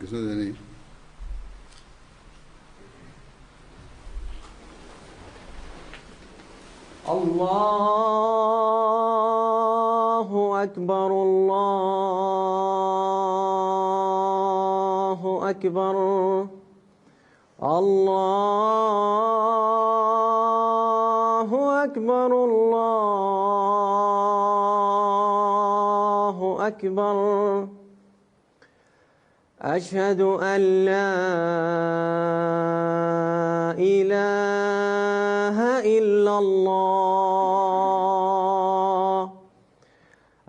किस देनी الله أكبر الله أكبر الله أكبر الله أكبر أشهد أن لا إله إلا الله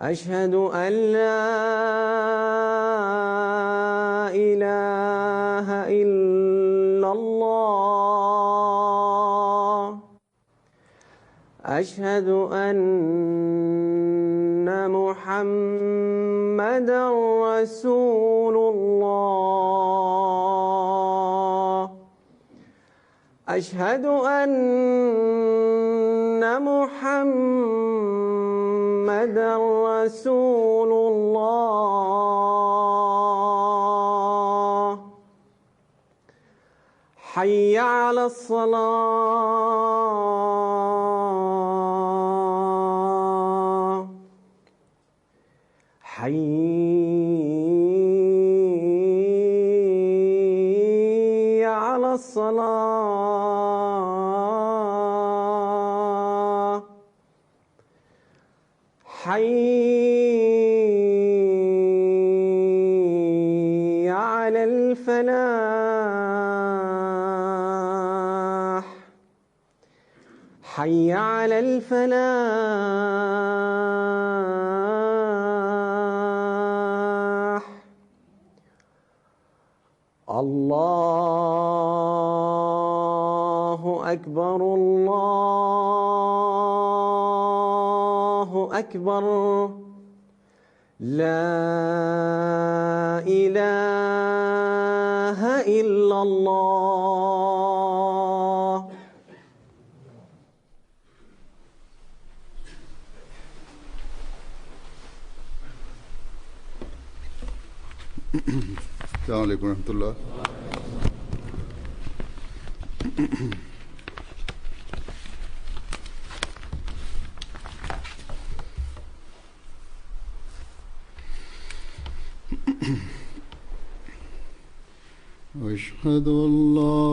أشهد أن لا إله إلا الله أشهد أن محمدًا رسول الله أشهد أن محمدًا رسول الله حي على الصلاة حي على الصلاة حي على الفلاح حي على الفلاح الله أكبر الله أكبر لا إله إلا الله السلام عليكم ورحمة الله. أشهد أن لا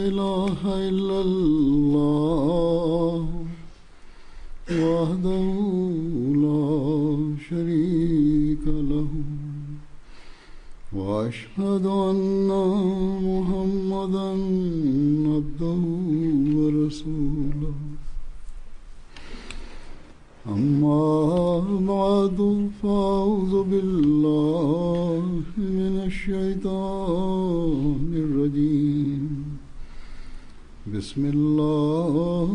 إله إلا الله وحده لا شريك له وأشهد أن محمدًا عبده ورسوله أما بعد فأعوذ بالله من الشيطان الرجيم بسم الله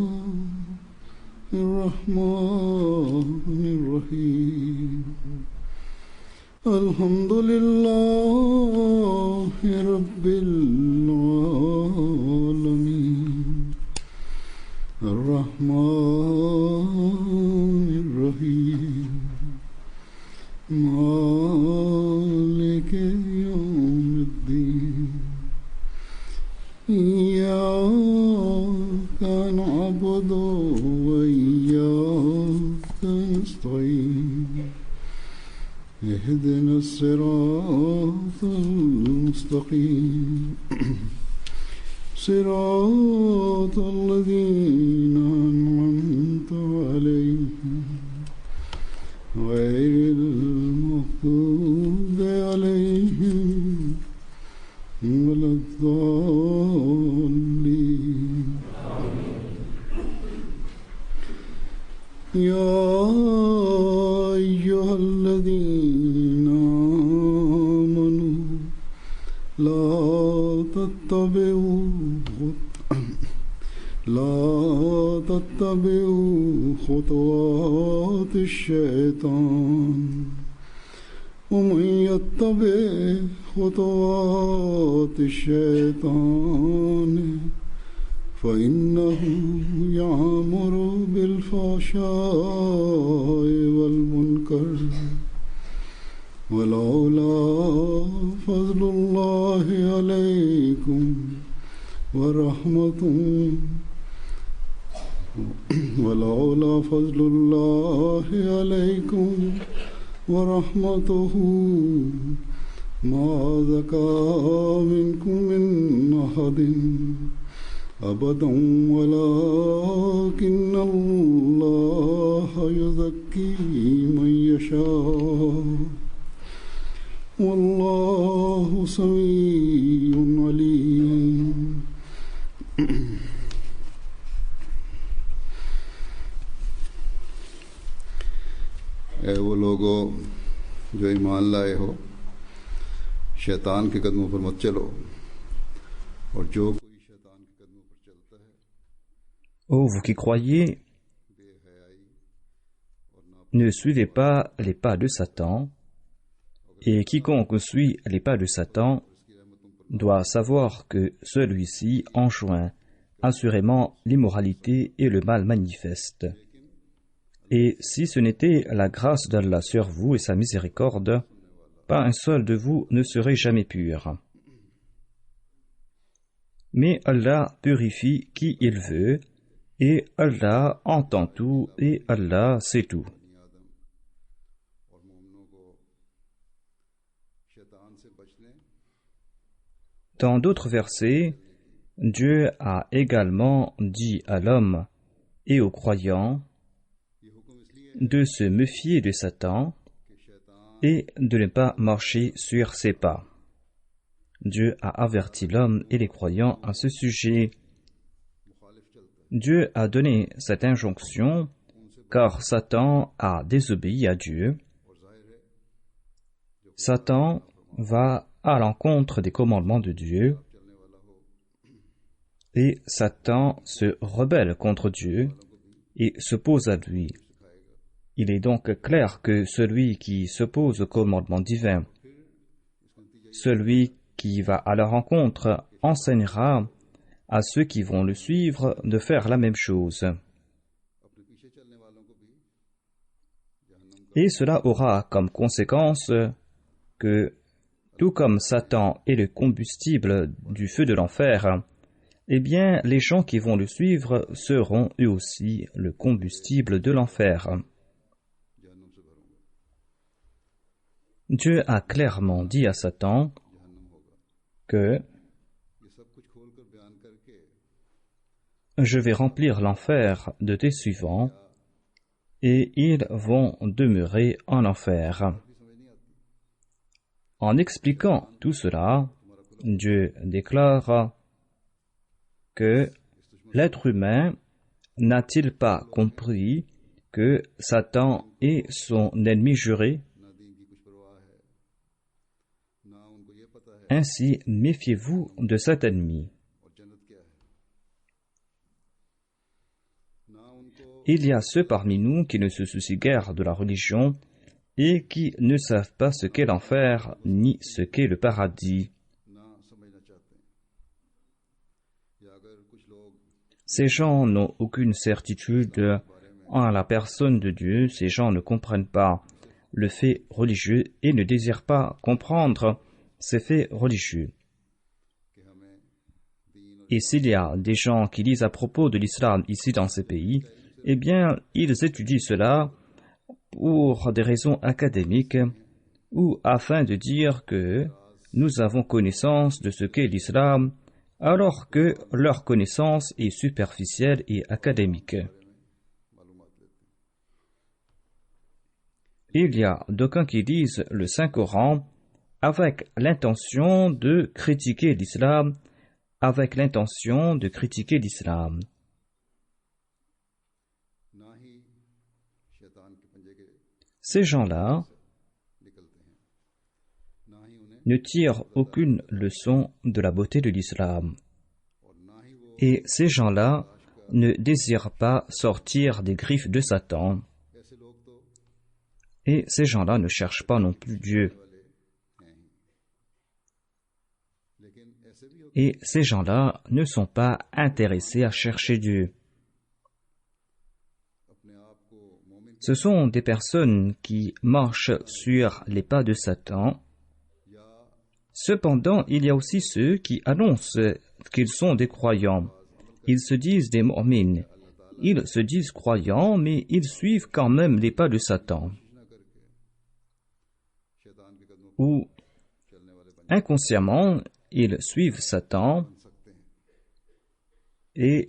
الرحمن الرحيم الحمد لله رب العالمين الرحمن الرحيم مالك يوم الدين إياك نعبد وإياك نستعين اهدنا الصراط المستقيم صراط الذين أنعمت عليهم غير المغضوب عليهم ولا الضالين يا أيها الذين آمنوا لا تتبعوا خطوات الشيطان ومن يتبع خطوات الشيطان فإنه يأمر بالفحشاء والمنكر ولولا فضل الله عليكم ورحمته ولولا فضل الله عليكم ورحمته ما زكى منكم من أحد أبدا ولكن الله يزكي من يشاء والله سميع عليم. اے وہ لوگو جو ایمان لائے ہو شیطان کے قدموں پر مت چلو اور جو کوئی شیطان کے قدموں پر چلتا ہے. Ô vous qui croyez, ne suivez pas les pas de Satan, et quiconque suit les pas de Satan doit savoir que celui-ci enjoint assurément l'immoralité et le mal manifeste. Et si ce n'était la grâce d'Allah sur vous et sa miséricorde, pas un seul de vous ne serait jamais pur. Mais Allah purifie qui il veut, et Allah entend tout, et Allah sait tout. Dans d'autres versets, Dieu a également dit à l'homme et aux croyants de se méfier de Satan et de ne pas marcher sur ses pas. Dieu a averti l'homme et les croyants à ce sujet. Dieu a donné cette injonction car Satan a désobéi à Dieu. Satan va à l'encontre des commandements de Dieu et Satan se rebelle contre Dieu et s'oppose à lui. Il est donc clair que celui qui s'oppose au commandement divin, celui qui va à leur rencontre, enseignera à ceux qui vont le suivre de faire la même chose. Et cela aura comme conséquence que, tout comme Satan est le combustible du feu de l'enfer, eh bien, les gens qui vont le suivre seront eux aussi le combustible de l'enfer. Dieu a clairement dit à Satan que je vais remplir l'enfer de tes suivants et ils vont demeurer en enfer. En expliquant tout cela, Dieu déclare que l'être humain n'a-t-il pas compris que Satan est son ennemi juré? Ainsi, méfiez-vous de cet ennemi. Il y a ceux parmi nous qui ne se soucient guère de la religion et qui ne savent pas ce qu'est l'enfer ni ce qu'est le paradis. Ces gens n'ont aucune certitude en la personne de Dieu, ces gens ne comprennent pas le fait religieux et ne désirent pas comprendre ces faits religieux. Et s'il y a des gens qui disent à propos de l'islam ici dans ces pays, eh bien, ils étudient cela pour des raisons académiques ou afin de dire que nous avons connaissance de ce qu'est l'islam, alors que leur connaissance est superficielle et académique. Il y a d'aucuns qui lisent le Saint-Coran avec l'intention de critiquer l'islam, Ces gens-là ne tirent aucune leçon de la beauté de l'islam. Et ces gens-là ne désirent pas sortir des griffes de Satan. Et ces gens-là ne cherchent pas non plus Dieu. Et ces gens-là ne sont pas intéressés à chercher Dieu. Ce sont des personnes qui marchent sur les pas de Satan, Cependant, il y a aussi ceux qui annoncent qu'ils sont des croyants. Ils se disent des mu'min. Ils se disent croyants, mais ils suivent quand même les pas de Satan. Ou inconsciemment, ils suivent Satan et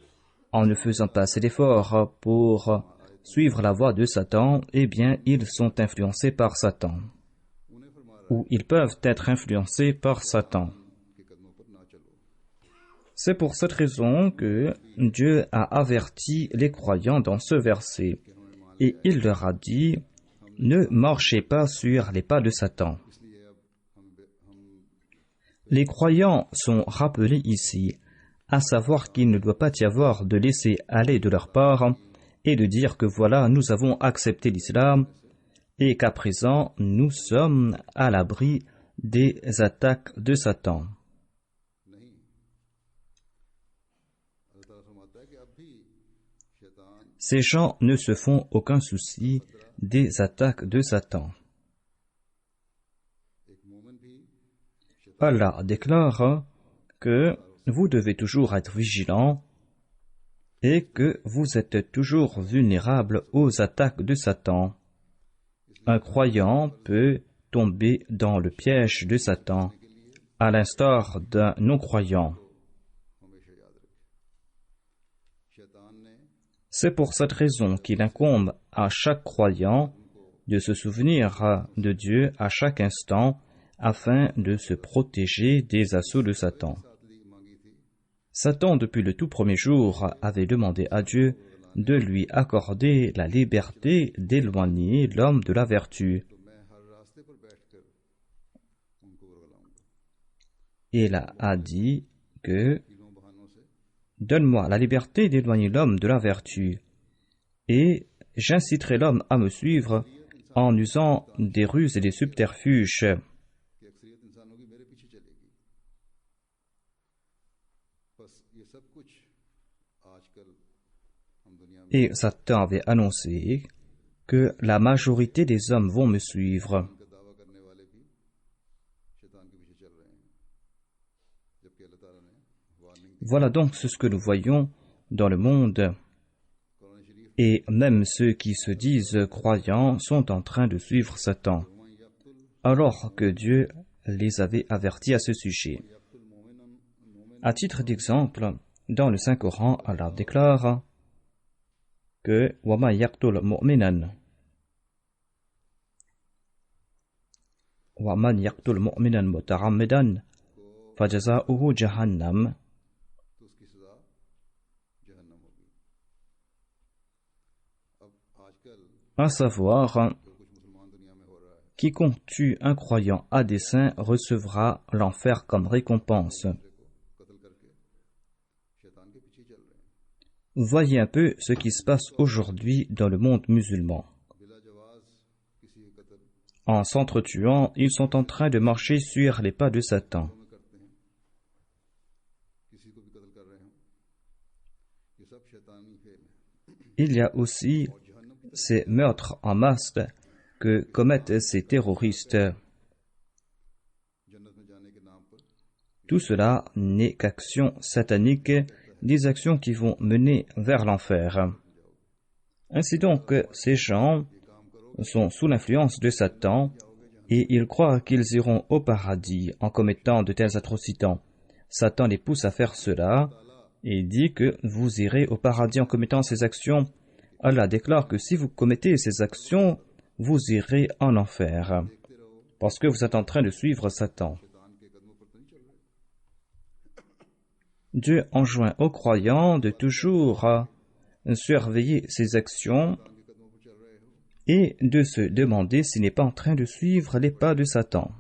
en ne faisant pas assez d'efforts pour suivre la voie de Satan, eh bien, ils sont influencés par Satan. Ou ils peuvent être influencés par Satan. C'est pour cette raison que Dieu a averti les croyants dans ce verset. Et il leur a dit, ne marchez pas sur les pas de Satan. Les croyants sont rappelés ici, à savoir qu'il ne doit pas y avoir de laisser aller de leur part et de dire que voilà, nous avons accepté l'islam et qu'à présent, nous sommes à l'abri des attaques de Satan. Ces gens ne se font aucun souci des attaques de Satan. Allah déclare que vous devez toujours être vigilant et que vous êtes toujours vulnérable aux attaques de Satan. Un croyant peut tomber dans le piège de Satan, à l'instar d'un non-croyant. C'est pour cette raison qu'il incombe à chaque croyant de se souvenir de Dieu à chaque instant afin de se protéger des assauts de Satan. Satan, depuis le tout premier jour, avait demandé à Dieu de lui accorder la liberté d'éloigner l'homme de la vertu. Il a dit que « Donne-moi la liberté d'éloigner l'homme de la vertu, et j'inciterai l'homme à me suivre en usant des ruses et des subterfuges. » Et Satan avait annoncé que la majorité des hommes vont me suivre. Voilà donc ce que nous voyons dans le monde. Et même ceux qui se disent croyants sont en train de suivre Satan, alors que Dieu les avait avertis à ce sujet. À titre d'exemple, dans le Saint-Coran, Allah déclare que « Wa ma yaqtul mu'minan » wa man yaqtul mu'minan muta'ammidan fajaza'uhu jahannam. À savoir, quiconque tue un croyant à dessein recevra l'enfer comme récompense. Voyez un peu ce qui se passe aujourd'hui dans le monde musulman. En s'entretuant, ils sont en train de marcher sur les pas de Satan. Il y a aussi ces meurtres en masse que commettent ces terroristes. Tout cela n'est qu'action satanique, des actions qui vont mener vers l'enfer. Ainsi donc, ces gens sont sous l'influence de Satan et ils croient qu'ils iront au paradis en commettant de telles atrocités. Satan les pousse à faire cela et dit que vous irez au paradis en commettant ces actions. Allah déclare que si vous commettez ces actions, vous irez en enfer, parce que vous êtes en train de suivre Satan. Dieu enjoint aux croyants de toujours surveiller ses actions et de se demander s'il n'est pas en train de suivre les pas de Satan.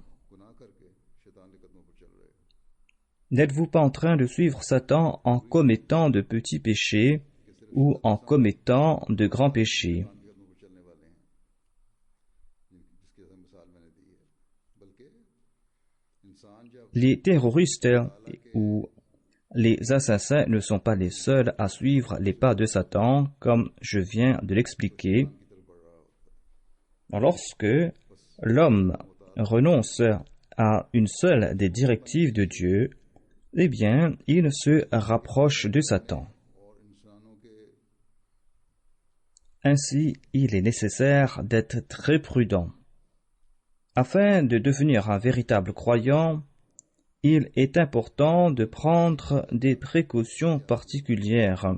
N'êtes-vous pas en train de suivre Satan en commettant de petits péchés ou en commettant de grands péchés? Les terroristes ou les assassins ne sont pas les seuls à suivre les pas de Satan, comme je viens de l'expliquer. Lorsque l'homme renonce à une seule des directives de Dieu, eh bien, il se rapproche de Satan. Ainsi, il est nécessaire d'être très prudent. Afin de devenir un véritable croyant, il est important de prendre des précautions particulières.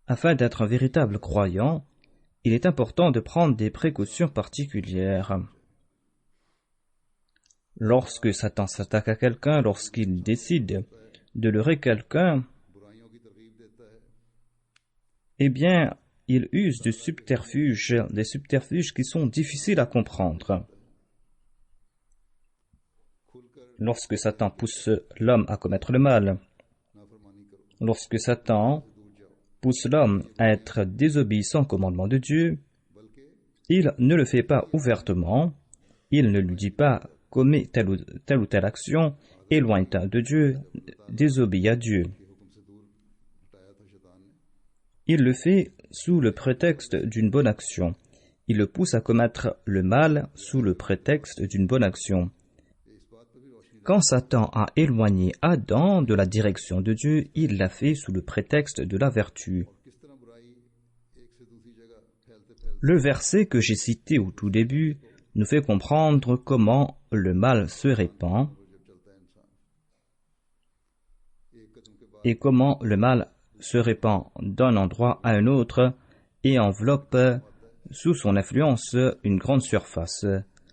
Afin d'être un véritable croyant, il est important de prendre des précautions particulières. Lorsque Satan s'attaque à quelqu'un, lorsqu'il décide de leurrer quelqu'un, eh bien, il use de subterfuges, des subterfuges qui sont difficiles à comprendre. Lorsque Satan pousse l'homme à commettre le mal, lorsque Satan pousse l'homme à être désobéissant au commandement de Dieu, il ne le fait pas ouvertement, il ne lui dit pas commets telle ou telle action, éloigne-toi de Dieu, désobéis à Dieu. Il le fait sous le prétexte d'une bonne action. Il le pousse à commettre le mal sous le prétexte d'une bonne action. Quand Satan a éloigné Adam de la direction de Dieu, il l'a fait sous le prétexte de la vertu. Le verset que j'ai cité au tout début nous fait comprendre comment le mal se répand et comment le mal se répand d'un endroit à un autre et enveloppe sous son influence une grande surface.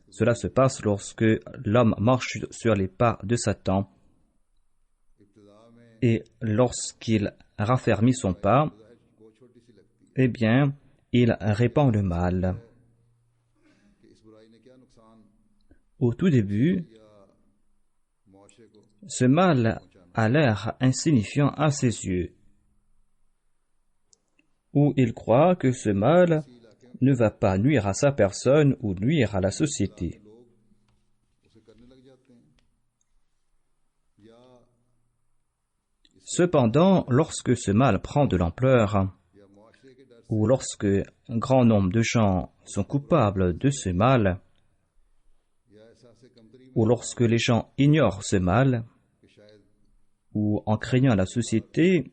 Cela se passe lorsque l'homme marche sur les pas de Satan et lorsqu'il raffermit son pas, eh bien, il répand le mal. Au tout début, ce mal a l'air insignifiant à ses yeux, ou il croit que ce mal ne va pas nuire à sa personne ou nuire à la société. Cependant, lorsque ce mal prend de l'ampleur, ou lorsque un grand nombre de gens sont coupables de ce mal, ou lorsque les gens ignorent ce mal, ou en craignant la société,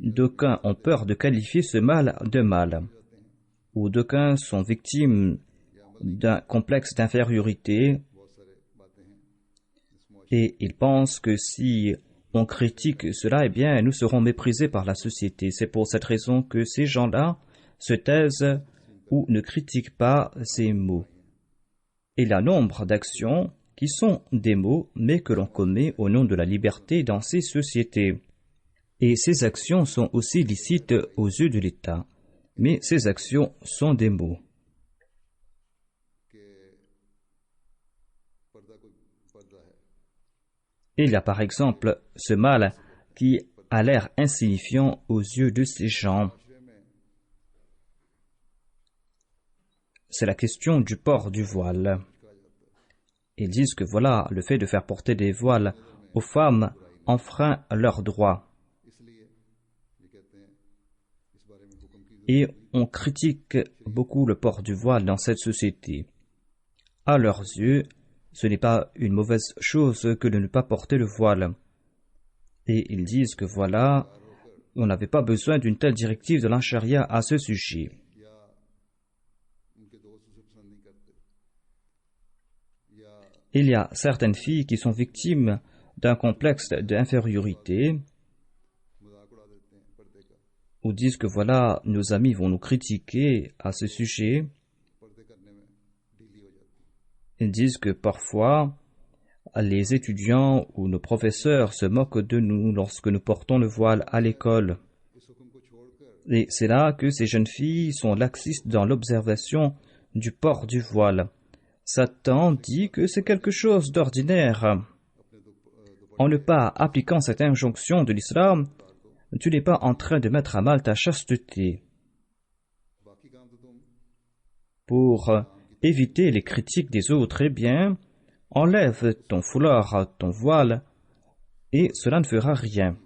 d'aucuns ont peur de qualifier ce mal de mal, ou d'aucuns sont victimes d'un complexe d'infériorité, et ils pensent que si on critique cela, eh bien, nous serons méprisés par la société. C'est pour cette raison que ces gens-là se taisent ou ne critiquent pas ces mots. Il y a nombre d'actions qui sont des mots, mais que l'on commet au nom de la liberté dans ces sociétés. Et ces actions sont aussi licites aux yeux de l'État, mais ces actions sont des mots. Il y a par exemple ce mal qui a l'air insignifiant aux yeux de ces gens. C'est la question du port du voile. Ils disent que voilà, le fait de faire porter des voiles aux femmes enfreint leurs droits. Et on critique beaucoup le port du voile dans cette société. À leurs yeux, ce n'est pas une mauvaise chose que de ne pas porter le voile. Et ils disent que voilà, on n'avait pas besoin d'une telle directive de la charia à ce sujet. Il y a certaines filles qui sont victimes d'un complexe d'infériorité ou disent que voilà, nos amis vont nous critiquer à ce sujet. Ils disent que parfois, les étudiants ou nos professeurs se moquent de nous lorsque nous portons le voile à l'école. Et c'est là que ces jeunes filles sont laxistes dans l'observation du port du voile. Satan dit que c'est quelque chose d'ordinaire. En ne pas appliquant cette injonction de l'islam, tu n'es pas en train de mettre à mal ta chasteté. Pour éviter les critiques des autres, eh bien, enlève ton foulard, ton voile, et cela ne fera rien.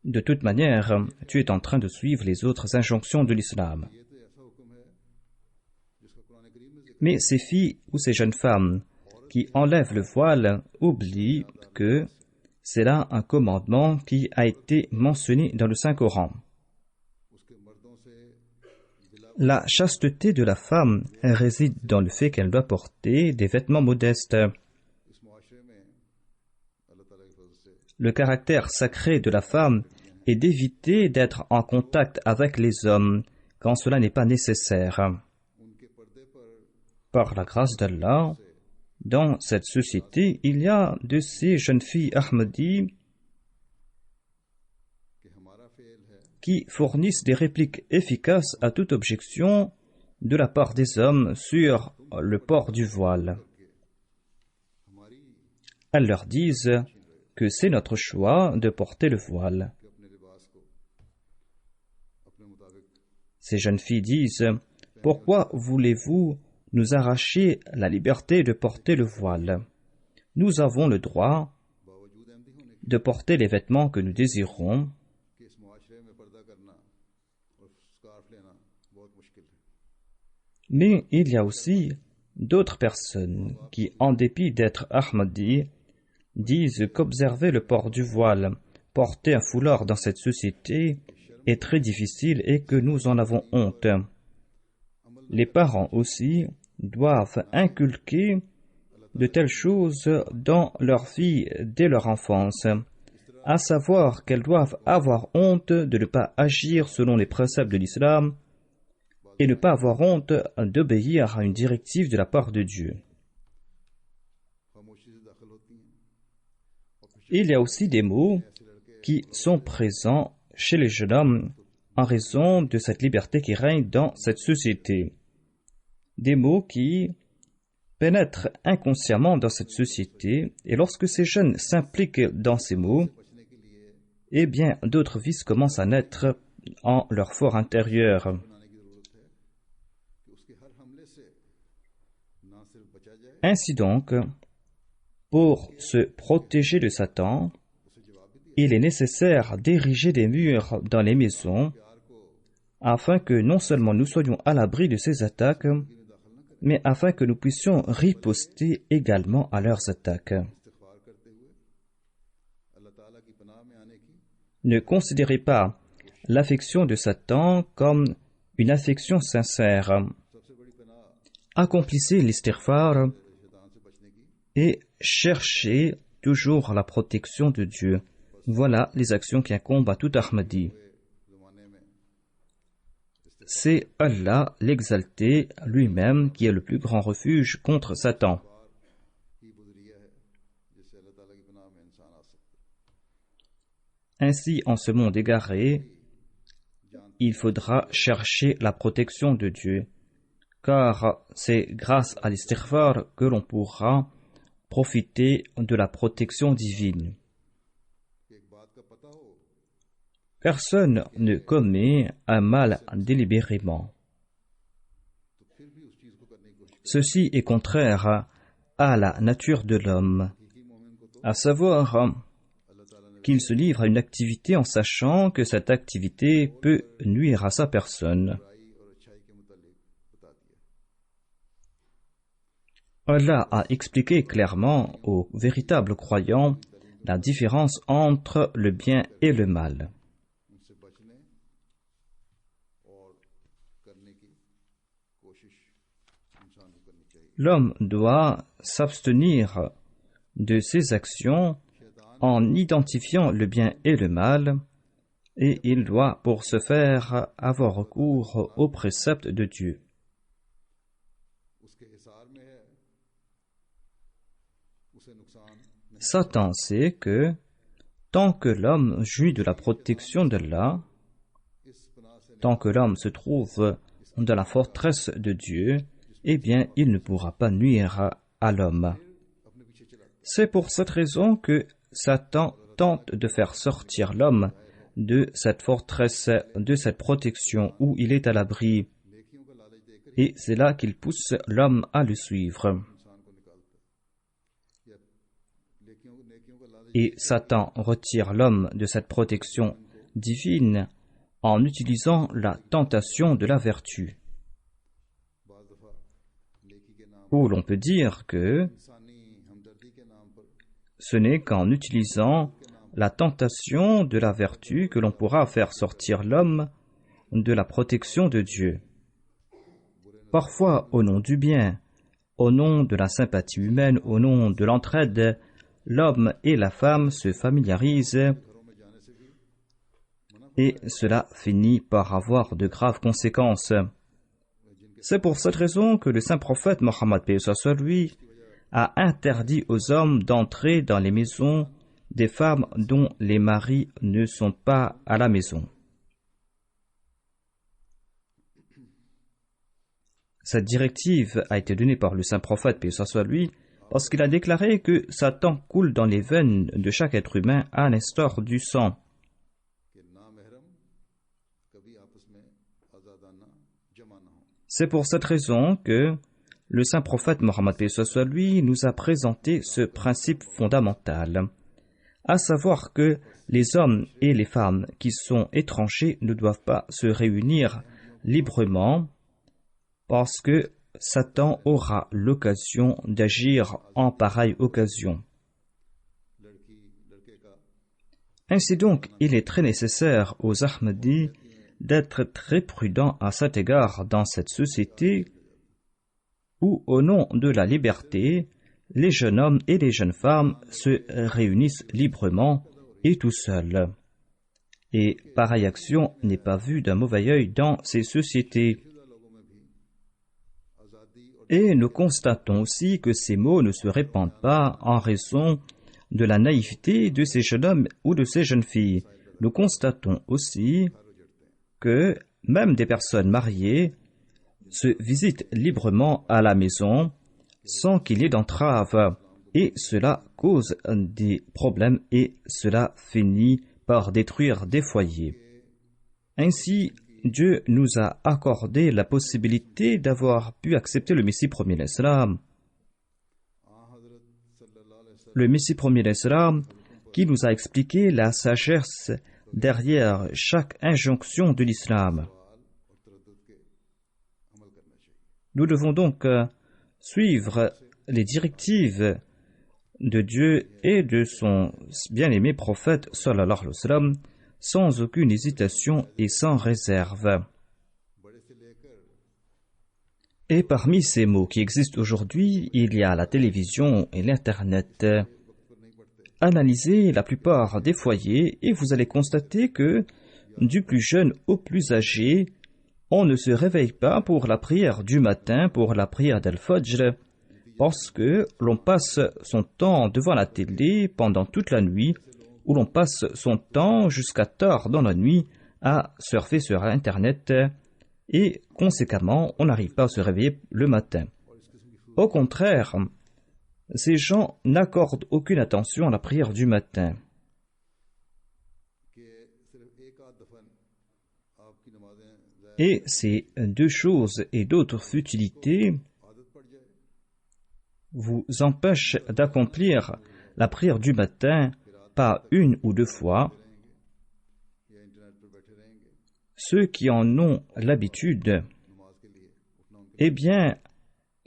De toute manière, tu es en train de suivre les autres injonctions de l'islam. Mais ces filles ou ces jeunes femmes qui enlèvent le voile oublient que c'est là un commandement qui a été mentionné dans le Saint-Coran. La chasteté de la femme réside dans le fait qu'elle doit porter des vêtements modestes. Le caractère sacré de la femme est d'éviter d'être en contact avec les hommes quand cela n'est pas nécessaire. Par la grâce d'Allah, dans cette société, il y a de ces jeunes filles Ahmadi qui fournissent des répliques efficaces à toute objection de la part des hommes sur le port du voile. Elles leur disent que c'est notre choix de porter le voile. Ces jeunes filles disent « Pourquoi voulez-vous nous arracher la liberté de porter le voile? Nous avons le droit de porter les vêtements que nous désirons. » Mais il y a aussi d'autres personnes qui, en dépit d'être Ahmadi, disent qu'observer le port du voile, porter un foulard dans cette société est très difficile et que nous en avons honte. Les parents aussi doivent inculquer de telles choses dans leurs filles dès leur enfance, à savoir qu'elles doivent avoir honte de ne pas agir selon les préceptes de l'islam et ne pas avoir honte d'obéir à une directive de la part de Dieu. Il y a aussi des mots qui sont présents chez les jeunes hommes en raison de cette liberté qui règne dans cette société. Des mots qui pénètrent inconsciemment dans cette société, et lorsque ces jeunes s'impliquent dans ces mots, eh bien, d'autres vices commencent à naître en leur fort intérieur. Ainsi donc, pour se protéger de Satan, il est nécessaire d'ériger des murs dans les maisons afin que non seulement nous soyons à l'abri de ces attaques, mais afin que nous puissions riposter également à leurs attaques. Ne considérez pas l'affection de Satan comme une affection sincère. Accomplissez l'istighfar et cherchez toujours la protection de Dieu. Voilà les actions qui incombent à tout Ahmadi. C'est Allah l'exalté lui-même qui est le plus grand refuge contre Satan. Ainsi, en ce monde égaré, il faudra chercher la protection de Dieu, car c'est grâce à l'istighfar que l'on pourra profiter de la protection divine. Personne ne commet un mal délibérément. Ceci est contraire à la nature de l'homme, à savoir qu'il se livre à une activité en sachant que cette activité peut nuire à sa personne. Allah a expliqué clairement aux véritables croyants la différence entre le bien et le mal. L'homme doit s'abstenir de ses actions en identifiant le bien et le mal, et il doit pour ce faire avoir recours aux préceptes de Dieu. Satan sait que tant que l'homme jouit de la protection d'Allah, tant que l'homme se trouve dans la forteresse de Dieu, eh bien, il ne pourra pas nuire à l'homme. C'est pour cette raison que Satan tente de faire sortir l'homme de cette forteresse, de cette protection où il est à l'abri. Et c'est là qu'il pousse l'homme à le suivre. Et Satan retire l'homme de cette protection divine en utilisant la tentation de la vertu. Ou l'on peut dire que ce n'est qu'en utilisant la tentation de la vertu que l'on pourra faire sortir l'homme de la protection de Dieu. Parfois, au nom du bien, au nom de la sympathie humaine, au nom de l'entraide, l'homme et la femme se familiarisent et cela finit par avoir de graves conséquences. C'est pour cette raison que le saint prophète Mohammed paix soit lui a interdit aux hommes d'entrer dans les maisons des femmes dont les maris ne sont pas à la maison. Cette directive a été donnée par le saint prophète paix soit lui parce qu'il a déclaré que Satan coule dans les veines de chaque être humain à l'instar du sang. C'est pour cette raison que le saint prophète Mohammed paix soit lui nous a présenté ce principe fondamental, à savoir que les hommes et les femmes qui sont étrangers ne doivent pas se réunir librement parce que Satan aura l'occasion d'agir en pareille occasion. Ainsi donc, il est très nécessaire aux Ahmadis d'être très prudents à cet égard dans cette société où, au nom de la liberté, les jeunes hommes et les jeunes femmes se réunissent librement et tout seuls. Et pareille action n'est pas vue d'un mauvais œil dans ces sociétés. Et nous constatons aussi que ces mots ne se répandent pas en raison de la naïveté de ces jeunes hommes ou de ces jeunes filles. Nous constatons aussi que même des personnes mariées se visitent librement à la maison sans qu'il y ait d'entrave, et cela cause des problèmes et cela finit par détruire des foyers. Ainsi, Dieu nous a accordé la possibilité d'avoir pu accepter le Messie premier l'Islam. Le Messie premier l'Islam qui nous a expliqué la sagesse derrière chaque injonction de l'Islam. Nous devons donc suivre les directives de Dieu et de son bien-aimé prophète sallallahu alayhi wa sallam sans aucune hésitation et sans réserve. Et parmi ces mots qui existent aujourd'hui, il y a la télévision et l'Internet. Analysez la plupart des foyers et vous allez constater que, du plus jeune au plus âgé, on ne se réveille pas pour la prière du matin, pour la prière d'Al-Fajr, parce que l'on passe son temps devant la télé pendant toute la nuit, où l'on passe son temps jusqu'à tard dans la nuit à surfer sur Internet et conséquemment, on n'arrive pas à se réveiller le matin. Au contraire, ces gens n'accordent aucune attention à la prière du matin. Et ces deux choses et d'autres futilités vous empêchent d'accomplir la prière du matin pas une ou deux fois. Ceux qui en ont l'habitude, eh bien,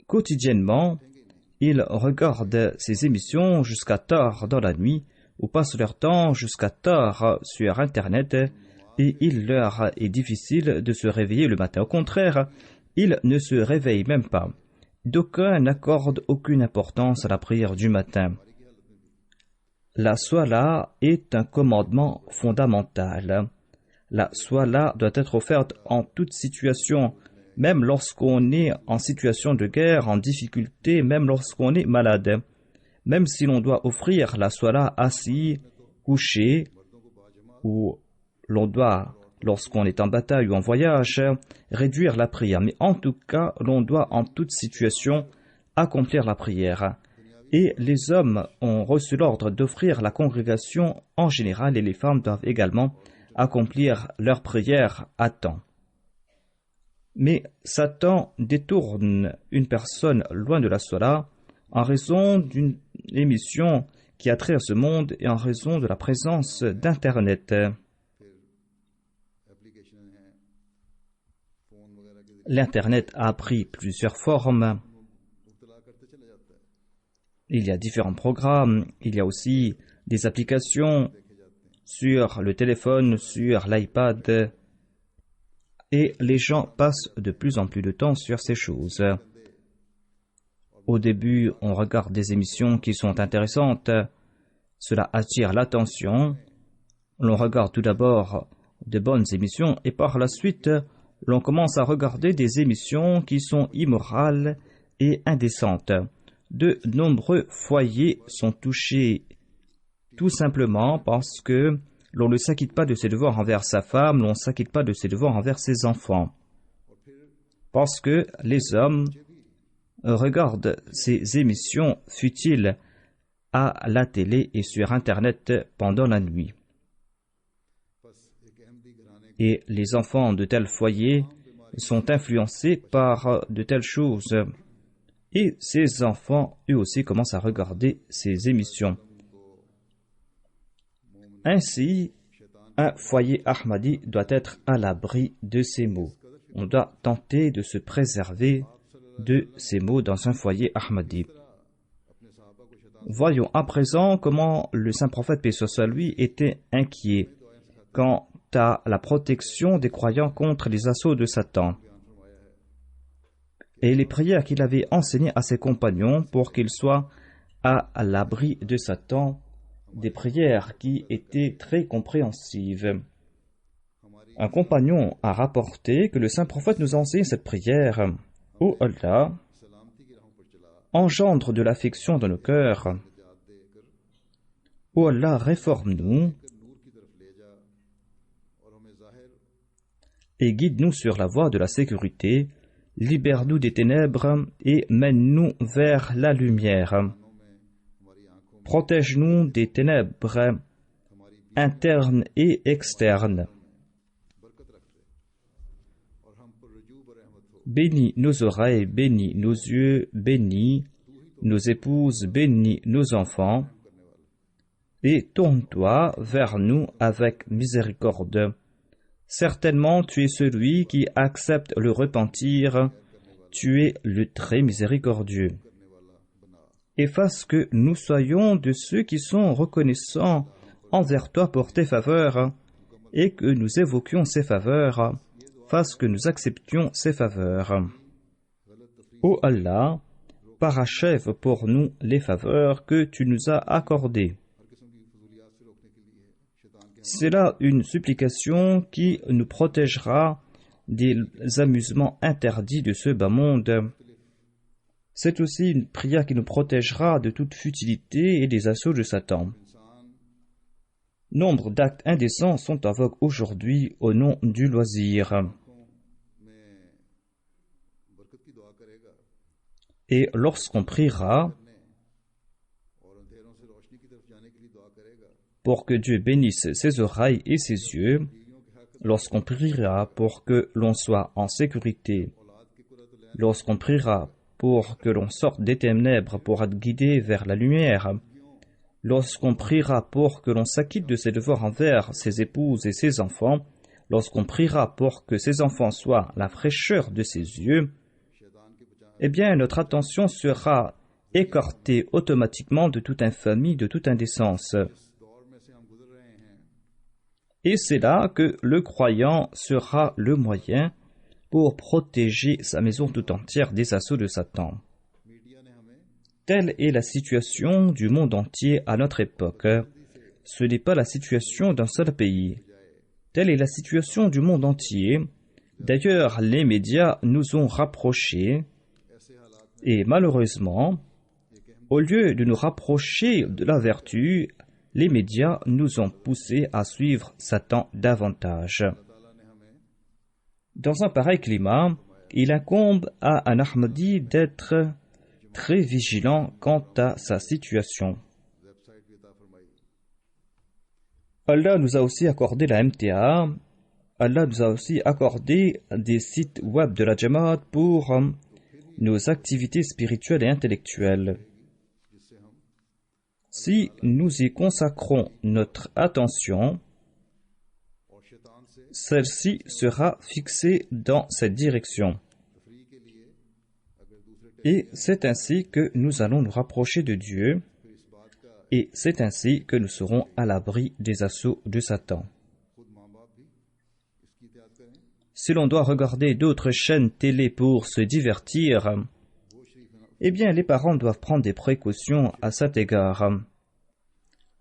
quotidiennement, ils regardent ces émissions jusqu'à tard dans la nuit ou passent leur temps jusqu'à tard sur Internet et il leur est difficile de se réveiller le matin. Au contraire, ils ne se réveillent même pas. D'aucuns n'accordent aucune importance à la prière du matin. La Swala est un commandement fondamental. La Swala doit être offerte en toute situation, même lorsqu'on est en situation de guerre, en difficulté, même lorsqu'on est malade. Même si l'on doit offrir la Swala assis, couché, ou l'on doit, lorsqu'on est en bataille ou en voyage, réduire la prière. Mais en tout cas, l'on doit en toute situation accomplir la prière. Et les hommes ont reçu l'ordre d'offrir la congrégation en général et les femmes doivent également accomplir leur prière à temps. Mais Satan détourne une personne loin de la Swala en raison d'une émission qui a trait à ce monde et en raison de la présence d'Internet. l'Internet a pris plusieurs formes. Il y a différents programmes, il y a aussi des applications sur le téléphone, sur l'iPad, et les gens passent de plus en plus de temps sur ces choses. Au début, on regarde des émissions qui sont intéressantes, cela attire l'attention, l'on regarde tout d'abord de bonnes émissions, et par la suite, l'on commence à regarder des émissions qui sont immorales et indécentes. De nombreux foyers sont touchés tout simplement parce que l'on ne s'acquitte pas de ses devoirs envers sa femme, l'on ne s'acquitte pas de ses devoirs envers ses enfants. Parce que les hommes regardent ces émissions futiles à la télé et sur Internet pendant la nuit. Et les enfants de tels foyers sont influencés par de telles choses. Et ces enfants, eux aussi, commencent à regarder ces émissions. Ainsi, un foyer Ahmadi doit être à l'abri de ces maux. On doit tenter de se préserver de ces maux dans un foyer Ahmadi. Voyons à présent comment le saint prophète, paix soit sur lui, était inquiet quant à la protection des croyants contre les assauts de Satan et les prières qu'il avait enseignées à ses compagnons pour qu'ils soient à l'abri de Satan, des prières qui étaient très compréhensives. Un compagnon a rapporté que le saint prophète nous enseigne cette prière. Ô Allah, engendre de l'affection dans nos cœurs. Ô Allah, réforme-nous et guide-nous sur la voie de la sécurité. Libère-nous des ténèbres et mène-nous vers la lumière. Protège-nous des ténèbres internes et externes. Bénis nos oreilles, bénis nos yeux, bénis nos épouses, bénis nos enfants, et tourne-toi vers nous avec miséricorde. Certainement, tu es celui qui accepte le repentir, tu es le très miséricordieux. Et fasse que nous soyons de ceux qui sont reconnaissants envers toi pour tes faveurs, et que nous évoquions ces faveurs, fasse que nous acceptions ces faveurs. Ô Allah, parachève pour nous les faveurs que tu nous as accordées. C'est là une supplication qui nous protégera des amusements interdits de ce bas monde. C'est aussi une prière qui nous protégera de toute futilité et des assauts de Satan. Nombre d'actes indécents sont en vogue aujourd'hui au nom du loisir. Et lorsqu'on priera pour que Dieu bénisse ses oreilles et ses yeux, lorsqu'on priera pour que l'on soit en sécurité, lorsqu'on priera pour que l'on sorte des ténèbres pour être guidé vers la lumière, lorsqu'on priera pour que l'on s'acquitte de ses devoirs envers ses épouses et ses enfants, lorsqu'on priera pour que ses enfants soient la fraîcheur de ses yeux, eh bien notre attention sera écartée automatiquement de toute infamie, de toute indécence. Et c'est là que le croyant sera le moyen pour protéger sa maison tout entière des assauts de Satan. Telle est la situation du monde entier à notre époque. Ce n'est pas la situation d'un seul pays. Telle est la situation du monde entier. D'ailleurs, les médias nous ont rapprochés et malheureusement, au lieu de nous rapprocher de la vertu, les médias nous ont poussés à suivre Satan davantage. Dans un pareil climat, il incombe à un Ahmadi d'être très vigilant quant à sa situation. Allah nous a aussi accordé la MTA, Allah nous a aussi accordé des sites web de la Jamaat pour nos activités spirituelles et intellectuelles. Si nous y consacrons notre attention, celle-ci sera fixée dans cette direction. Et c'est ainsi que nous allons nous rapprocher de Dieu, et c'est ainsi que nous serons à l'abri des assauts de Satan. Si l'on doit regarder d'autres chaînes télé pour se divertir, eh bien les parents doivent prendre des précautions à cet égard.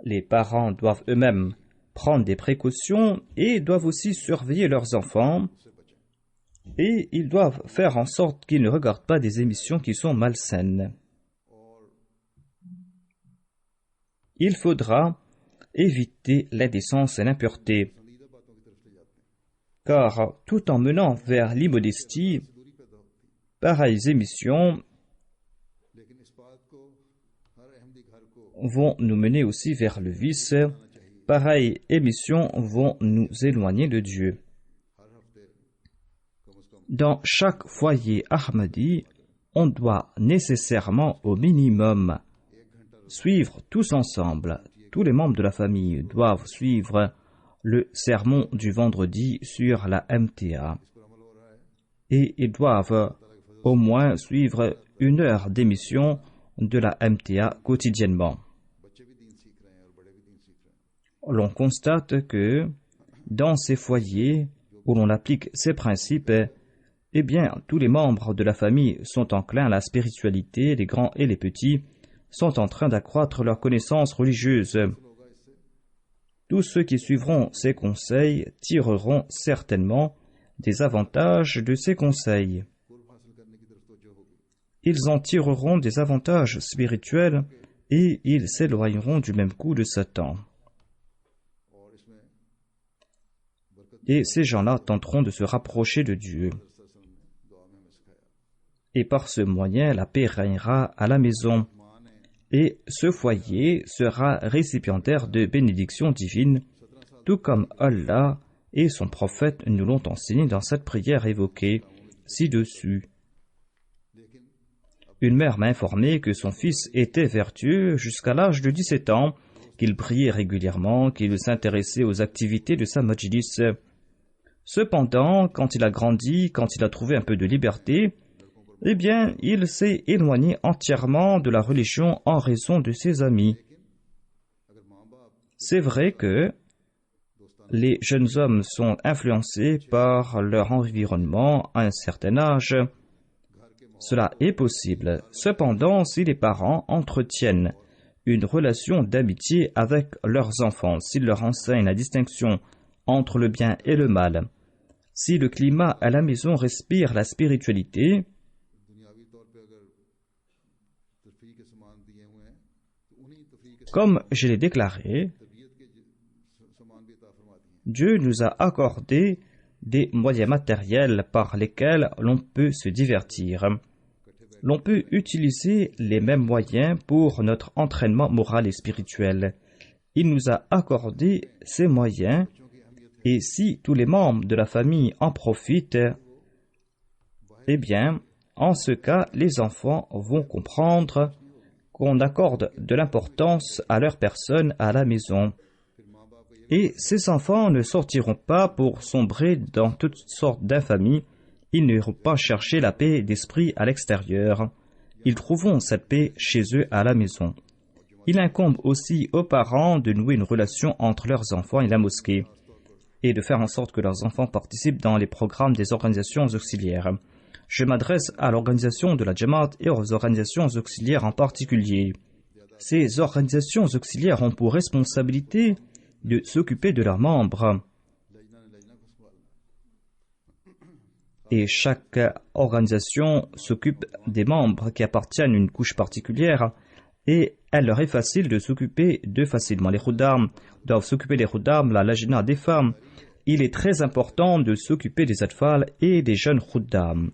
Les parents doivent eux-mêmes prendre des précautions et doivent aussi surveiller leurs enfants, et ils doivent faire en sorte qu'ils ne regardent pas des émissions qui sont malsaines. Il faudra éviter l'indécence et l'impureté, car tout en menant vers l'immodestie, pareilles émissions vont nous mener aussi vers le vice, pareilles émissions vont nous éloigner de Dieu. Dans chaque foyer Ahmadi, on doit nécessairement au minimum suivre tous ensemble, tous les membres de la famille doivent suivre le sermon du vendredi sur la MTA. Et ils doivent au moins suivre 1 heure d'émission de la MTA quotidiennement. L'on constate que dans ces foyers où l'on applique ces principes, eh bien, tous les membres de la famille sont enclins à la spiritualité, les grands et les petits sont en train d'accroître leurs connaissances religieuses. Tous ceux qui suivront ces conseils tireront certainement des avantages de ces conseils. Ils en tireront des avantages spirituels et ils s'éloigneront du même coup de Satan. Et ces gens-là tenteront de se rapprocher de Dieu. Et par ce moyen, la paix régnera à la maison. Et ce foyer sera récipiendaire de bénédictions divines, tout comme Allah et son prophète nous l'ont enseigné dans cette prière évoquée ci-dessus. Une mère m'a informé que son fils était vertueux jusqu'à l'âge de 17 ans, qu'il priait régulièrement, qu'il s'intéressait aux activités de sa majlis. Cependant, quand il a grandi, quand il a trouvé un peu de liberté, eh bien, il s'est éloigné entièrement de la religion en raison de ses amis. C'est vrai que les jeunes hommes sont influencés par leur environnement à un certain âge. Cela est possible. Cependant, si les parents entretiennent une relation d'amitié avec leurs enfants, s'ils leur enseignent la distinction entre le bien et le mal, si le climat à la maison respire la spiritualité, comme je l'ai déclaré, Dieu nous a accordé des moyens matériels par lesquels l'on peut se divertir. L'on peut utiliser les mêmes moyens pour notre entraînement moral et spirituel. Il nous a accordé ces moyens, et si tous les membres de la famille en profitent, eh bien, en ce cas, les enfants vont comprendre qu'on accorde de l'importance à leur personne à la maison. Et ces enfants ne sortiront pas pour sombrer dans toutes sortes d'infamies. Ils n'iront pas chercher la paix d'esprit à l'extérieur. Ils trouveront cette paix chez eux à la maison. Il incombe aussi aux parents de nouer une relation entre leurs enfants et la mosquée, et de faire en sorte que leurs enfants participent dans les programmes des organisations auxiliaires. Je m'adresse à l'organisation de la Jamaat et aux organisations auxiliaires en particulier. Ces organisations auxiliaires ont pour responsabilité de s'occuper de leurs membres. Et chaque organisation s'occupe des membres qui appartiennent à une couche particulière, et elle leur est facile de s'occuper d'eux facilement. Les khuddam doivent s'occuper des khuddam, la lajna des femmes. Il est très important de s'occuper des atfal et des jeunes khuddam.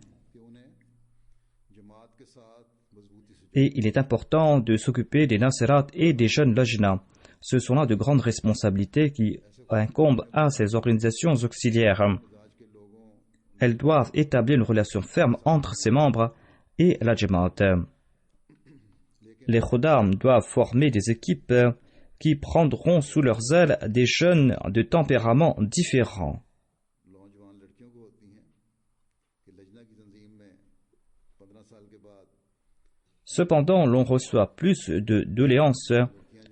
Et il est important de s'occuper des nasirat et des jeunes lajna. Ce sont là de grandes responsabilités qui incombent à ces organisations auxiliaires. Elles doivent établir une relation ferme entre ses membres et la Jamaat. Les khuddam doivent former des équipes qui prendront sous leurs ailes des jeunes de tempéraments différents. Cependant, l'on reçoit plus de doléances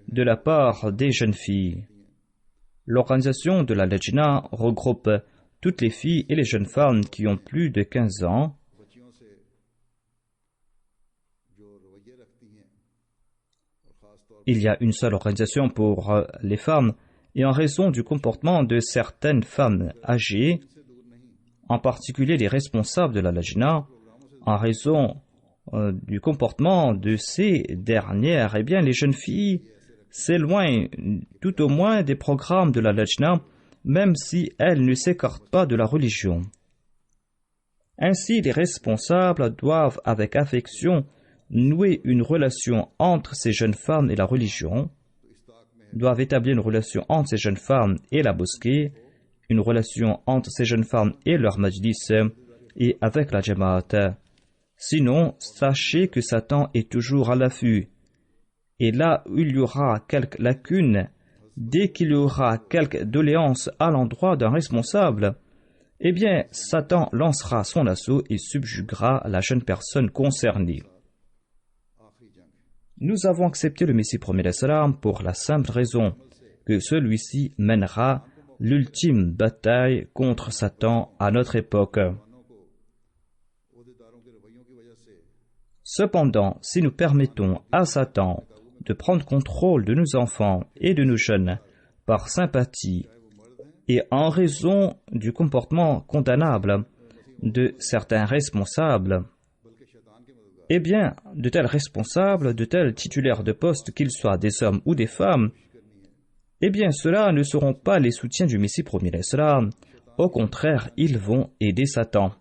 de la part des jeunes filles. L'organisation de la Lajna regroupe toutes les filles et les jeunes femmes qui ont plus de 15 ans. Il y a une seule organisation pour les femmes, et en raison du comportement de certaines femmes âgées, en particulier les responsables de la Lajna, en raison du comportement de ces dernières, eh bien les jeunes filles s'éloignent tout au moins des programmes de la Lajna, même si elles ne s'écartent pas de la religion. Ainsi, les responsables doivent avec affection nouer une relation entre ces jeunes femmes et la religion, doivent établir une relation entre ces jeunes femmes et la mosquée, une relation entre ces jeunes femmes et leur majlis et avec la Jamaat. Sinon, sachez que Satan est toujours à l'affût. Et là où il y aura quelques lacunes, dès qu'il y aura quelques doléances à l'endroit d'un responsable, eh bien, Satan lancera son assaut et subjuguera la jeune personne concernée. Nous avons accepté le Messie premier salam pour la simple raison que celui-ci mènera l'ultime bataille contre Satan à notre époque. Cependant, si nous permettons à Satan de prendre contrôle de nos enfants et de nos jeunes par sympathie et en raison du comportement condamnable de certains responsables, eh bien, de tels responsables, de tels titulaires de poste, qu'ils soient des hommes ou des femmes, eh bien, ceux-là ne seront pas les soutiens du Messie premier l'Islam. Au contraire, ils vont aider Satan.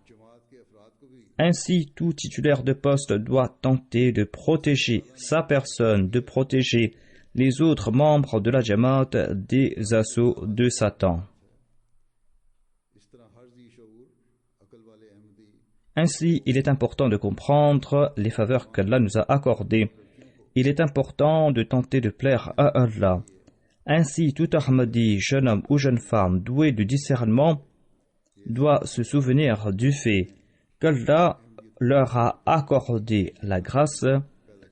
Ainsi, tout titulaire de poste doit tenter de protéger sa personne, de protéger les autres membres de la Jamaat des assauts de Satan. Ainsi, il est important de comprendre les faveurs qu'Allah nous a accordées. Il est important de tenter de plaire à Allah. Ainsi, tout Ahmadi, jeune homme ou jeune femme doué de discernement, doit se souvenir du fait qu'Allah leur a accordé la grâce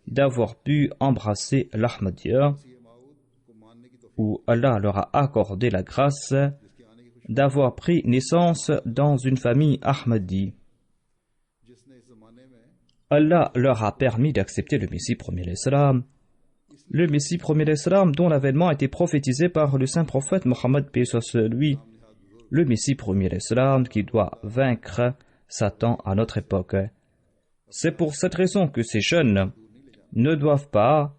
d'avoir pu embrasser l'Ahmadiyya, ou Allah leur a accordé la grâce d'avoir pris naissance dans une famille Ahmadi. Allah leur a permis d'accepter le Messie premier l'Islam, le Messie premier l'Islam dont l'avènement a été prophétisé par le saint prophète Mohammed paix soit sur lui, le Messie premier l'Islam qui doit vaincre Satan à notre époque. C'est pour cette raison que ces jeunes ne doivent pas,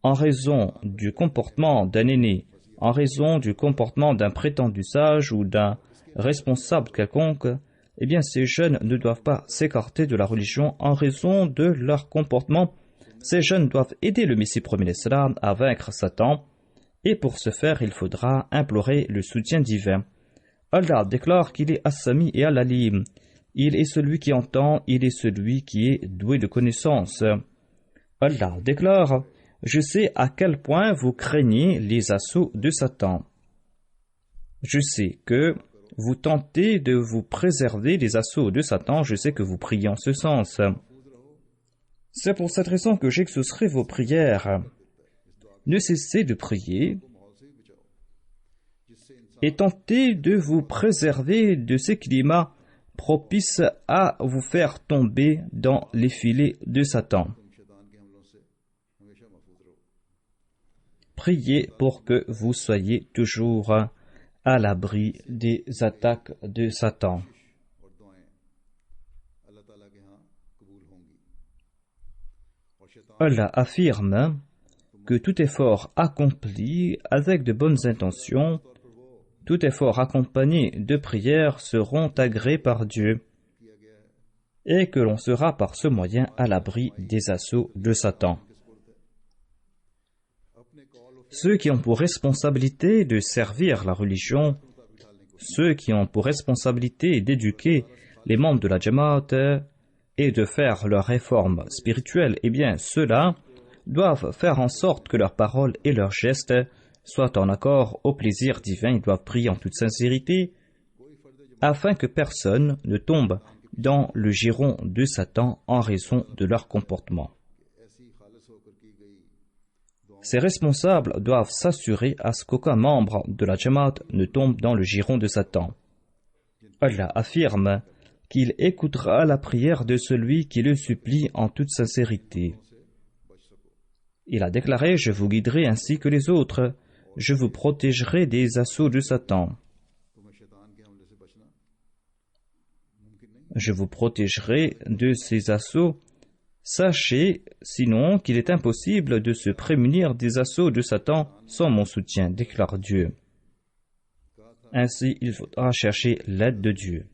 en raison du comportement d'un aîné, en raison du comportement d'un prétendu sage ou d'un responsable quelconque, eh bien ces jeunes ne doivent pas s'écarter de la religion en raison de leur comportement. Ces jeunes doivent aider le Messie premier l'Islam à vaincre Satan, et pour ce faire, il faudra implorer le soutien divin. Allah déclare qu'il est As-Sami et Al-Alim. Il est celui qui entend, il est celui qui est doué de connaissance. Allah déclare: je sais à quel point vous craignez les assauts de Satan. Je sais que vous tentez de vous préserver des assauts de Satan, je sais que vous priez en ce sens. C'est pour cette raison que j'exaucerai vos prières. Ne cessez de prier et tentez de vous préserver de ces climats propices à vous faire tomber dans les filets de Satan. Priez pour que vous soyez toujours à l'abri des attaques de Satan. Allah affirme que tout effort accompli avec de bonnes intentions, tout effort accompagné de prières seront agréés par Dieu et que l'on sera par ce moyen à l'abri des assauts de Satan. Ceux qui ont pour responsabilité de servir la religion, ceux qui ont pour responsabilité d'éduquer les membres de la Jamaat et de faire leurs réformes spirituelles, eh bien ceux-là doivent faire en sorte que leurs paroles et leurs gestes soient en accord au plaisir divin. Ils doivent prier en toute sincérité afin que personne ne tombe dans le giron de Satan en raison de leur comportement. Ces responsables doivent s'assurer à ce qu'aucun membre de la Jamaat ne tombe dans le giron de Satan. Allah affirme qu'il écoutera la prière de celui qui le supplie en toute sincérité. Il a déclaré: je vous guiderai ainsi que les autres, je vous protégerai des assauts de Satan. Je vous protégerai de ces assauts. Sachez sinon qu'il est impossible de se prémunir des assauts de Satan sans mon soutien, déclare Dieu. Ainsi, il faudra chercher l'aide de Dieu.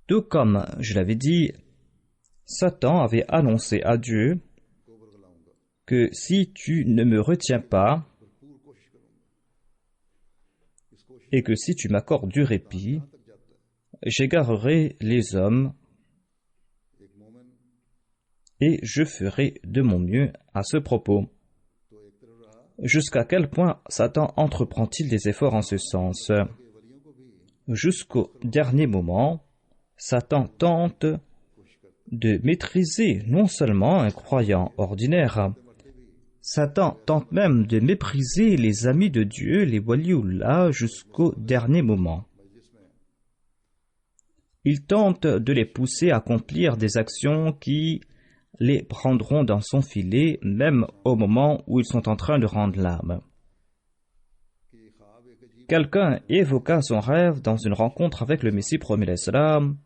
Tout comme je l'avais dit, Satan avait annoncé à Dieu que si tu ne me retiens pas et que si tu m'accordes du répit, j'égarerai les hommes et je ferai de mon mieux à ce propos. Jusqu'à quel point Satan entreprend-il des efforts en ce sens? Jusqu'au dernier moment, Satan tente de maîtriser non seulement un croyant ordinaire, Satan tente même de mépriser les amis de Dieu, les waliullah, jusqu'au dernier moment. Il tente de les pousser à accomplir des actions qui les prendront dans son filet, même au moment où ils sont en train de rendre l'âme. Quelqu'un évoqua son rêve dans une rencontre avec le Messie promis l'Islam,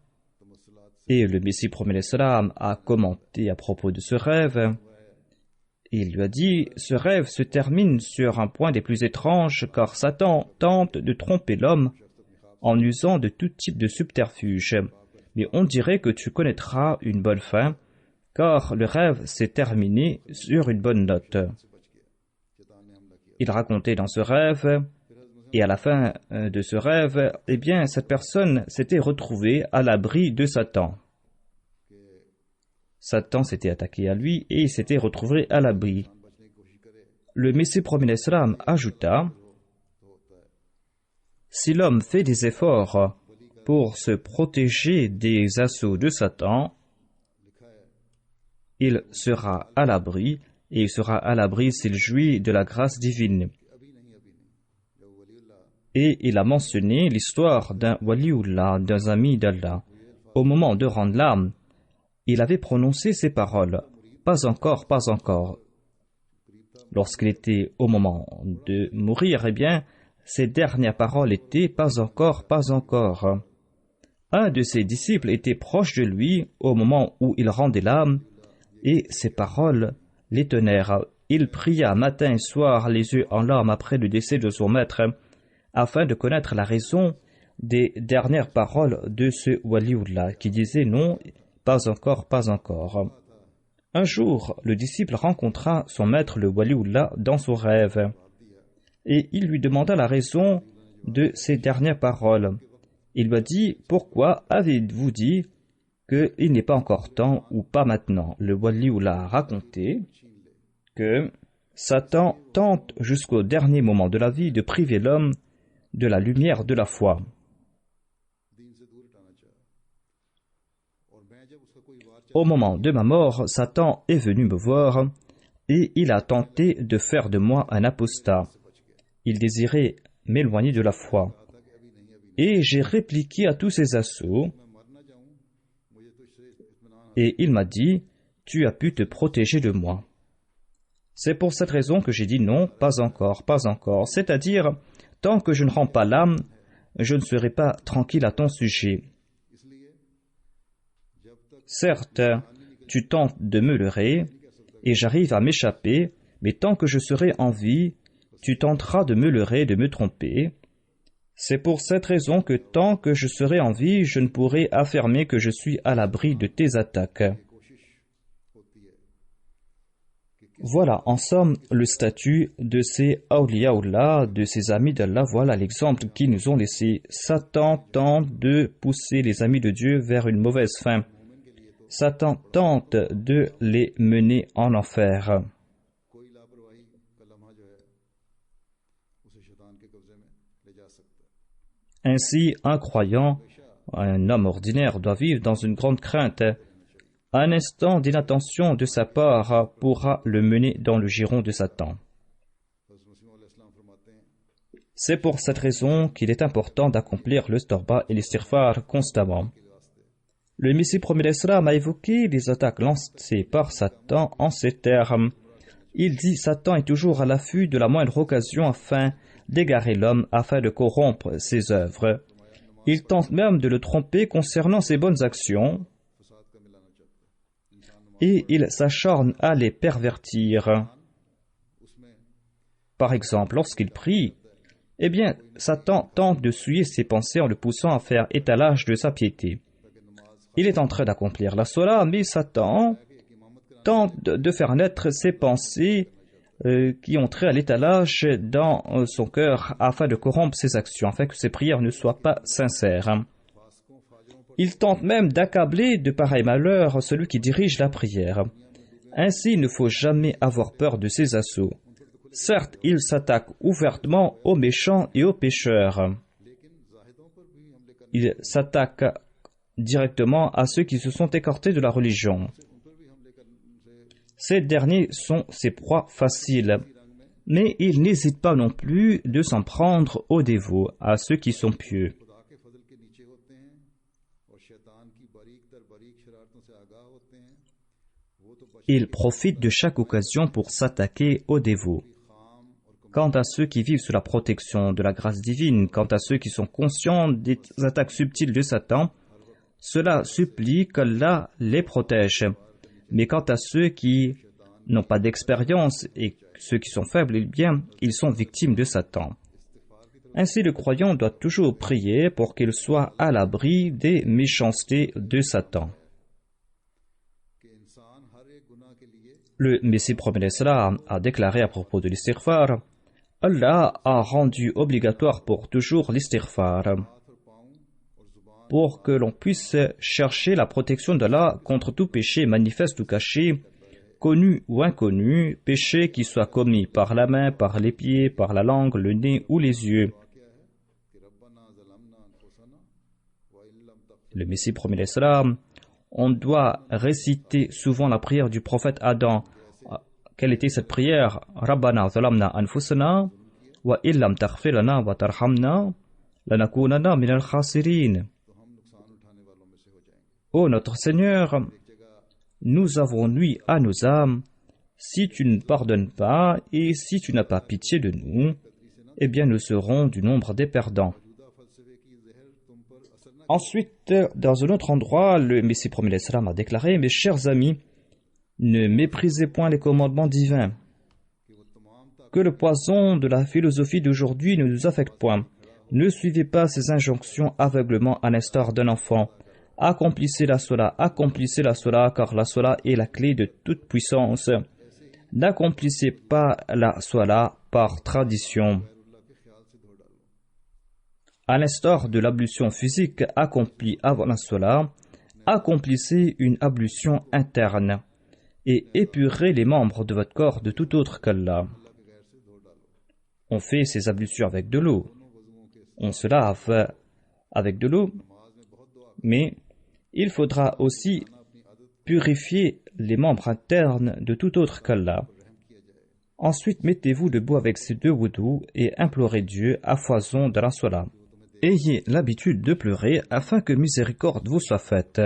et le Messie promis l'Islam a commenté à propos de ce rêve. Il lui a dit: ce rêve se termine sur un point des plus étranges, car Satan tente de tromper l'homme en usant de tout type de subterfuge. Mais on dirait que tu connaîtras une bonne fin, car le rêve s'est terminé sur une bonne note. Il racontait dans ce rêve, et à la fin de ce rêve, eh bien, cette personne s'était retrouvée à l'abri de Satan. Satan s'était attaqué à lui et il s'était retrouvé à l'abri. Le Messie promis l'Islam ajouta: si l'homme fait des efforts pour se protéger des assauts de Satan, il sera à l'abri, et il sera à l'abri s'il jouit de la grâce divine. Et il a mentionné l'histoire d'un waliullah, d'un ami d'Allah. Au moment de rendre l'âme, il avait prononcé ces paroles: pas encore, pas encore. Lorsqu'il était au moment de mourir, eh bien, ses dernières paroles étaient: pas encore, pas encore. Un de ses disciples était proche de lui au moment où il rendait l'âme, et ces paroles l'étonnèrent. Il pria matin et soir, les yeux en larmes après le décès de son maître, afin de connaître la raison des dernières paroles de ce waliullah, qui disait: non, pas encore, pas encore. Un jour, le disciple rencontra son maître, le waliullah, dans son rêve, et il lui demanda la raison de ces dernières paroles. Il lui a dit: pourquoi avez-vous dit qu'il n'est pas encore temps ou pas maintenant? Le waliullah a raconté que Satan tente jusqu'au dernier moment de la vie de priver l'homme de la lumière de la foi. Au moment de ma mort, Satan est venu me voir et il a tenté de faire de moi un apostat. Il désirait m'éloigner de la foi. Et j'ai répliqué à tous ses assauts et il m'a dit: tu as pu te protéger de moi. C'est pour cette raison que j'ai dit: non, pas encore, pas encore. C'est-à-dire, tant que je ne rends pas l'âme, je ne serai pas tranquille à ton sujet. Certes, tu tentes de me leurrer, et j'arrive à m'échapper, mais tant que je serai en vie, tu tenteras de me leurrer, de me tromper. C'est pour cette raison que tant que je serai en vie, je ne pourrai affirmer que je suis à l'abri de tes attaques. Voilà, en somme, le statut de ces awliyaullah, de ces amis d'Allah. Voilà l'exemple qu'ils nous ont laissé. Satan tente de pousser les amis de Dieu vers une mauvaise fin. Satan tente de les mener en enfer. Ainsi, un croyant, un homme ordinaire, doit vivre dans une grande crainte, Un instant d'inattention de sa part pourra le mener dans le giron de Satan. C'est pour cette raison qu'il est important d'accomplir le tawba et l'istighfar constamment. Le Messie premier l'Islam a évoqué les attaques lancées par Satan en ces termes. Il dit: Satan est toujours à l'affût de la moindre occasion afin d'égarer l'homme, afin de corrompre ses œuvres. Il tente même de le tromper concernant ses bonnes actions et il s'acharne à les pervertir. Par exemple, lorsqu'il prie, Satan tente de souiller ses pensées en le poussant à faire étalage de sa piété. Il est en train d'accomplir la salat, mais Satan tente de faire naître ses pensées qui ont trait à l'étalage dans son cœur afin de corrompre ses actions, afin que ses prières ne soient pas sincères. Il tente même d'accabler de pareils malheurs celui qui dirige la prière. Ainsi, il ne faut jamais avoir peur de ses assauts. Certes, il s'attaque ouvertement aux méchants et aux pécheurs. Il s'attaque directement à ceux qui se sont écartés de la religion. Ces derniers sont ses proies faciles. Mais il n'hésite pas non plus de s'en prendre aux dévots, à ceux qui sont pieux. Il profite de chaque occasion pour s'attaquer aux dévots. Quant à ceux qui vivent sous la protection de la grâce divine, quant à ceux qui sont conscients des attaques subtiles de Satan, cela supplie qu'Allah les protège. Mais quant à ceux qui n'ont pas d'expérience et ceux qui sont faibles, ils sont victimes de Satan. Ainsi, le croyant doit toujours prier pour qu'il soit à l'abri des méchancetés de Satan. Le Messie prophète l'Islam a déclaré à propos de l'istighfar: Allah a rendu obligatoire pour toujours l'istighfar, pour que l'on puisse chercher la protection d'Allah contre tout péché manifeste ou caché, connu ou inconnu, péché qui soit commis par la main, par les pieds, par la langue, le nez ou les yeux. Le Messie promet l'Islam, on doit réciter souvent la prière du prophète Adam. Quelle était cette prière? Rabbana zalamna anfusana wa illam taghfir lana wa tarhamna lanakunanna minal khasirin. Ô notre Seigneur, nous avons nui à nos âmes. Si tu ne pardonnes pas et si tu n'as pas pitié de nous, nous serons du nombre des perdants. Ensuite, dans un autre endroit, le Messie prophète l'Islam a déclaré: Mes chers amis, ne méprisez point les commandements divins. Que le poison de la philosophie d'aujourd'hui ne nous affecte point. Ne suivez pas ces injonctions aveuglement à l'instar d'un enfant. Accomplissez la salat, car la salat est la clé de toute puissance. N'accomplissez pas la salat par tradition. À l'instar de l'ablution physique accomplie avant la salat, accomplissez une ablution interne et épurez les membres de votre corps de tout autre qu'Allah. On fait ces ablutions avec de l'eau. On se lave avec de l'eau, mais il faudra aussi purifier les membres internes de tout autre qu'Allah. Ensuite, mettez-vous debout avec ces deux wudu et implorez Dieu à foison dans la salat. Ayez l'habitude de pleurer afin que miséricorde vous soit faite.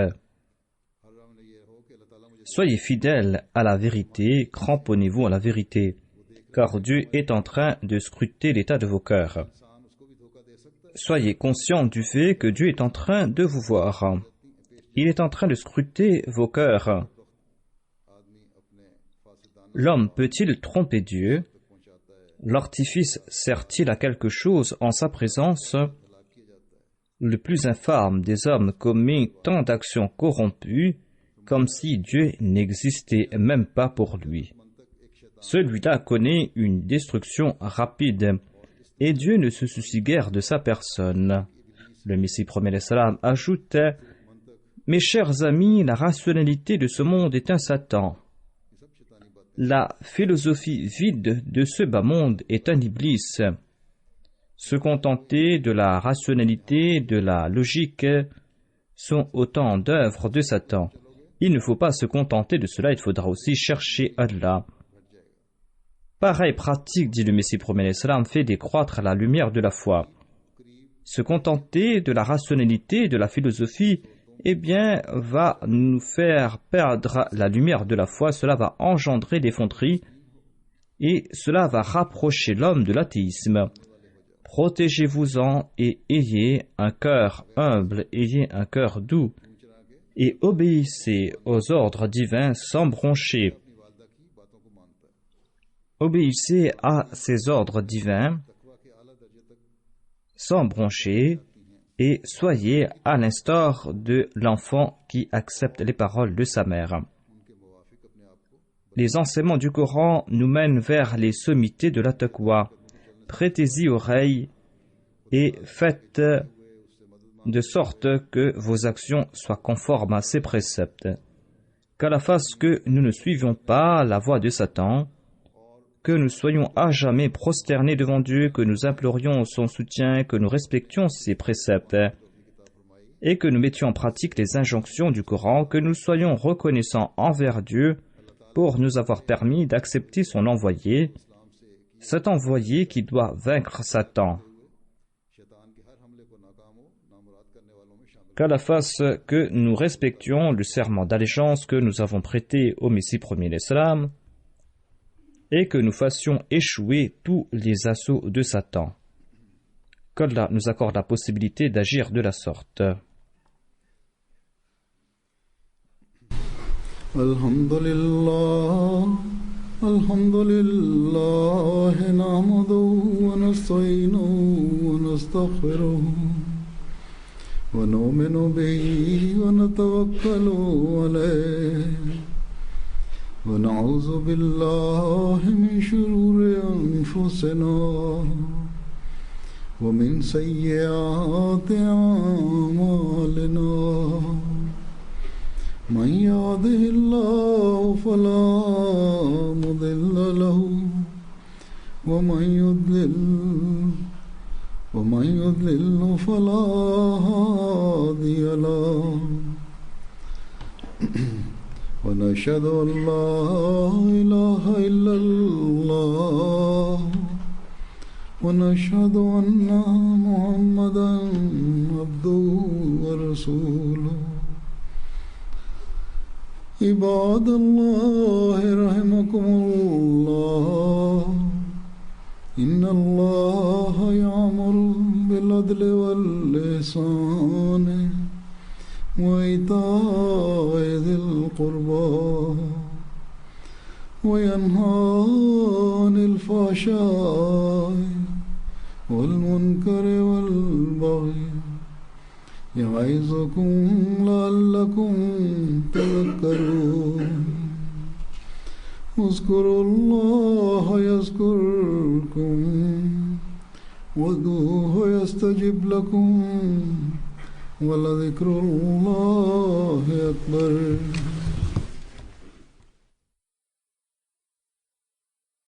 Soyez fidèles à la vérité, cramponnez-vous à la vérité, car Dieu est en train de scruter l'état de vos cœurs. Soyez conscients du fait que Dieu est en train de vous voir. Il est en train de scruter vos cœurs. L'homme peut-il tromper Dieu? L'artifice sert-il à quelque chose en sa présence? Le plus infâme des hommes commet tant d'actions corrompues comme si Dieu n'existait même pas pour lui. Celui-là connaît une destruction rapide et Dieu ne se soucie guère de sa personne. Le Messie promet l'Islam ajoute: Mes chers amis, la rationalité de ce monde est un Satan. La philosophie vide de ce bas monde est un Iblis. Se contenter de la rationalité, de la logique, sont autant d'œuvres de Satan. il ne faut pas se contenter de cela, il faudra aussi chercher Allah. Pareille pratique, dit le Messie premier l'Islam, fait décroître la lumière de la foi. Se contenter de la rationalité, de la philosophie, eh bien, va nous faire perdre la lumière de la foi, cela va engendrer l'effronterie et cela va rapprocher l'homme de l'athéisme. Protégez-vous-en et ayez un cœur humble, ayez un cœur doux et obéissez aux ordres divins sans broncher. Obéissez à ces ordres divins sans broncher et soyez à l'instar de l'enfant qui accepte les paroles de sa mère. Les enseignements du Coran nous mènent vers les sommités de la taqwa. Prêtez-y oreille et faites de sorte que vos actions soient conformes à ces préceptes. Qu'à la fasse que nous ne suivions pas la voie de Satan, que nous soyons à jamais prosternés devant Dieu, que nous implorions son soutien, que nous respections ses préceptes et que nous mettions en pratique les injonctions du Coran, que nous soyons reconnaissants envers Dieu pour nous avoir permis d'accepter son envoyé, cet envoyé qui doit vaincre Satan. Qu'à la face que nous respections le serment d'allégeance que nous avons prêté au Messie premier l'Islam et que nous fassions échouer tous les assauts de Satan. Qu'Allah nous accorde la possibilité d'agir de la sorte. Alhamdulillah, alhamdulillah, nahmaduhu wa nasta'inuhu wa nastaghfiruhu wa nu'minu bihi wa natawakkalu alayhi wa na'udhu billahi min shururi anfusina wa min sayyiati a'malina. من يهده الله فلا مضل له ومن يضلل فلا هادي له ونشهد أن لا إله إلا الله ونشهد أن محمدا عبده ورسوله. عباد الله رحمكم الله إن الله يأمر بالعدل والإحسان وإيتاء ذي القربى وينهى عن الفحشاء والمنكر والبغي يعظكم لعلكم تذكرون. اذكروا الله يذكركم وادعوه يستجب لكم ولذكر الله أكبر.